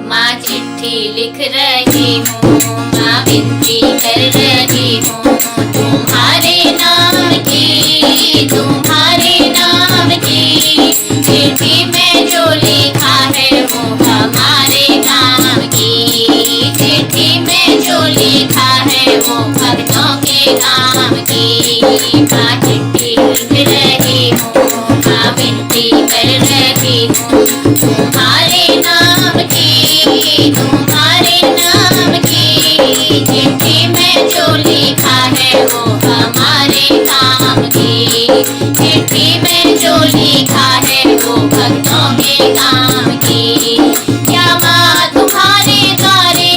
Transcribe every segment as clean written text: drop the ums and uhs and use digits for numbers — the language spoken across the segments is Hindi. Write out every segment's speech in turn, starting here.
माँ चिट्ठी लिख रही हूँ, माँ विनती कर रही हूँ, तुम्हारे नाम की, तुम्हारे नाम की। चिट्ठी में जो लिखा है वो हमारे काम की, चिट्ठी में जो लिखा है वो भक्तों के काम की। माँ चिट्ठी लिख रही हूँ, माँ विनती कर रही हूँ, तुम्हारे नाम की, तुम्हारे नाम की। चिट्ठी में जो लिखा है वो हमारे काम की, चिट्ठी में जो लिखा है वो भक्तों के काम की। क्या माँ तुम्हारे द्वारे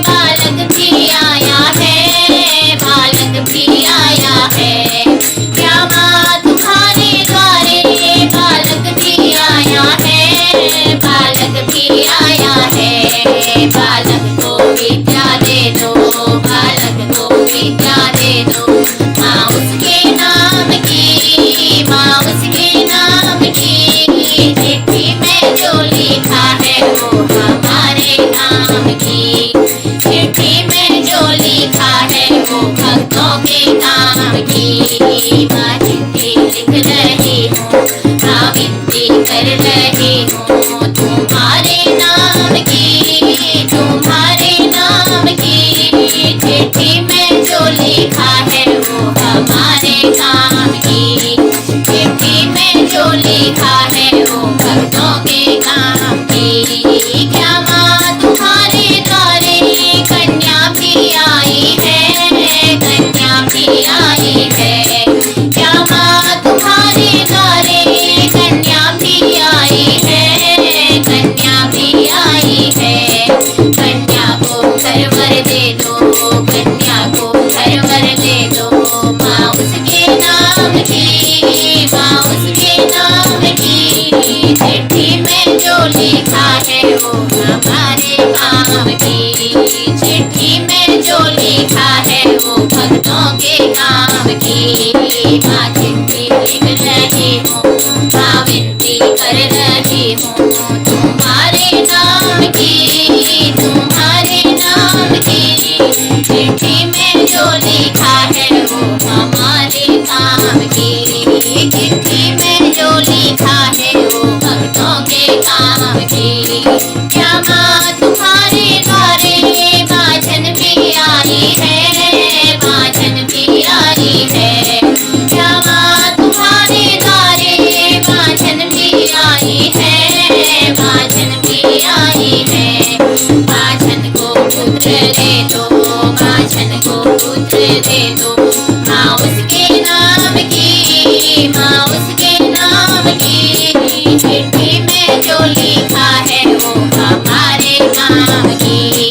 बालक भी आया है, बालक भी आया है। क्या माँ तुम्हारे द्वारे बालक भी आया है, बालक भी आया है। बालक को विद्या दे दो, बालक को विद्या दे दो। माँ उसके नाम की, माँ उसके नाम की। चिट्ठी में जो लिखा है वो हमारे काम की, चिट्ठी में जो लिखा है वो भक्तों के काम की। माँ चिट्ठी लिख रही हूँ, माँ विनती कर रही हूँ, तुम्हारे नाम की, तुम्हारे नाम की। चिट्ठी में जो लिखा है वो हमारे काम की, चिट्ठी में जो लिखा है वो भक्तों के काम की। क्या माँ तुम्हारे द्वारे कन्या भी आई है, कन्या भी आई है। क्या माँ तुम्हारे द्वारे कन्या भी आई है, कन्या भी आई है। कन्या को घर वर दे दो, कन्या को घर वर दे दो। माँ उसके नाम की, माँ उसके नाम की। चिट्ठी में जो लिखा है वो हमारे काम की, चिट्ठी में जो लिखा है वो भक्तों के काम की। माँ चिट्ठी लिख रही हूँ, माँ विनती कर रही हूँ, तुम्हारे नाम की, तुम्हारे नाम की। चिट्ठी में जो लिखा है वो हमारे काम की, चिट्ठी में जो लिखा है वो भक्तों के काम की। क्या माँ तुम्हारे द्वारे बाझन भी आई है, बाझन भी आई है। क्या माँ तुम्हारे द्वारे बाझन भी आई है, बाझन भी आई है। बाझन को पुत्र दे दो, बाझन को पुत्र दे दो। माँ उसके नाम की, माँ उसके नाम की। चिट्ठी में जो लिखा है वो हमारे काम की,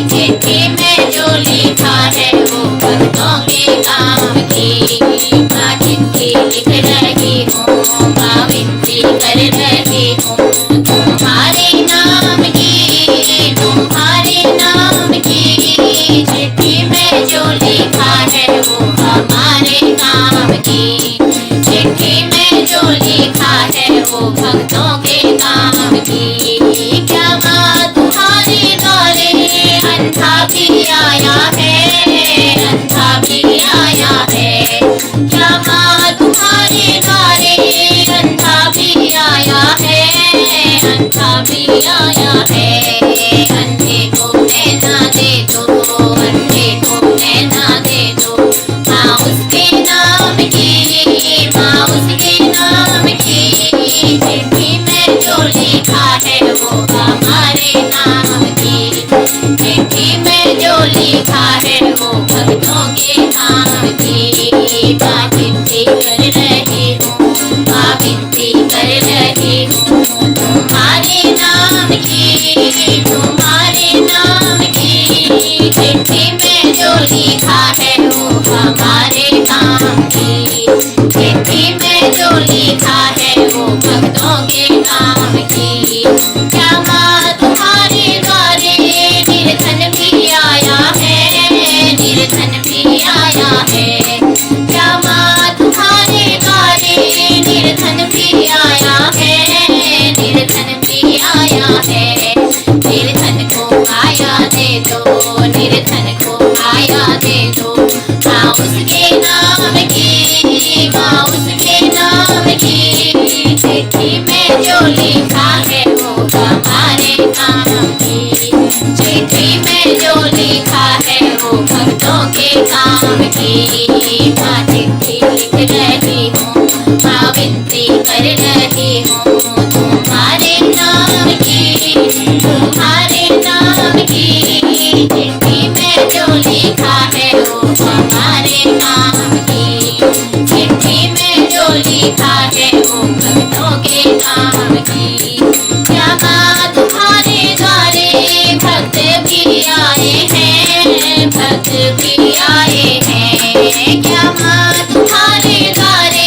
चिट्ठी में जो लिखा है वो भक्तों के काम की। माँ चिट्ठी लिख रही हूँ, माँ विनती कर रही हूँ, तुम्हारे नाम की, तुम्हारे नाम की। चिट्ठी में जो लिखा है वो हमारे काम की, चिट्ठी में जो लिखा है वो भक्तों के काम की। क्या माँ तुम्हारे द्वारे अंधा भी आया है, अंधा भी आया है। क्या माँ तुम्हारे द्वारे अंधा भी आया है, अंधा भी आया है। अंधे को नैना दे दो, अंधे को नैना दे दो। माँ उसके नाम की, माँ उसके नाम की। चिट्ठी में जो लिखा है वो हमारे नाम की, चिट्ठी में जो लिखा है वो भक्तों के काम की। माँ चिट्ठी कर रही हूँ, माँ विनती कर रही हूँ, तुम्हारे नाम की, तुम्हारे नाम की। चिट्ठी में जो लिखा है वो हमारे काम की, चिट्ठी में जो लिखा है वो भक्तों के काम की। क्या माँ तुम्हारे द्वारे निर्धन भी आया है, निर्धन भी आया है। क्या माँ तुम्हारे द्वारे निर्धन भी आया है, निर्धन भी आया है। निर्धन निर्धन को माया दे दो। माँ उसके नाम की, माँ उसके नाम की, चिट्ठी में जो लिखा है वो हमारे काम की। चिट्ठी में जो लिखा है वो भक्तों के काम की। माँ चिट्ठी लिख रही हूँ, माँ विनती कर रही हूँ, तुम्हारे नाम की, तुम्हारे नाम की। चिट्ठी में जो लिखा है वो हमारे काम की। चिट्ठी में जो लिखा है वो भक्तों के काम की। क्या माँ तुम्हारे द्वारे भक्त भी आए हैं, भक्त भी आए हैं। क्या माँ तुम्हारे द्वारे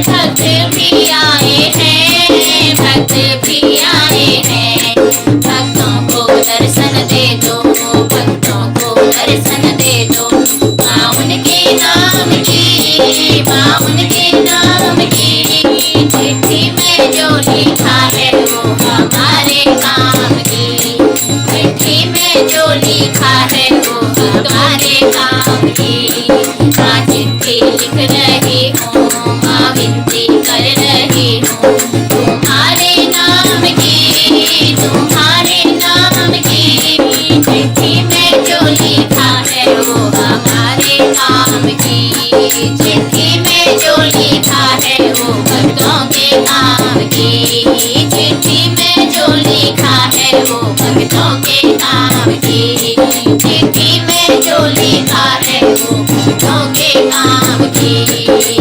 भक्त भी आए हैं, भक्त भी आए हैं। भक्तों को दर्शन दे दो, भक्तों को दर्शन दे दो। माँ उनके नाम की, माँ उनके नाम की। चिट्ठी में जो लिखा है वो हमारे काम की। चिट्ठी में जो लिखा है वो हमारे काम की। माँ चिट्ठी लिख रही हूँ, माँ विनती कर रही हूँ, तुम्हारे नाम की, तुम्हारे नाम की। चिट्ठी में जो लिखा है वो हमारे काम की। चिट्ठी में जो लिखा है वो भक्तों के काम की। चिट्ठी में जो लिखा है वो भक्तों के काम की। चिट्ठी में जो लिखा है वो भक्तों के काम की।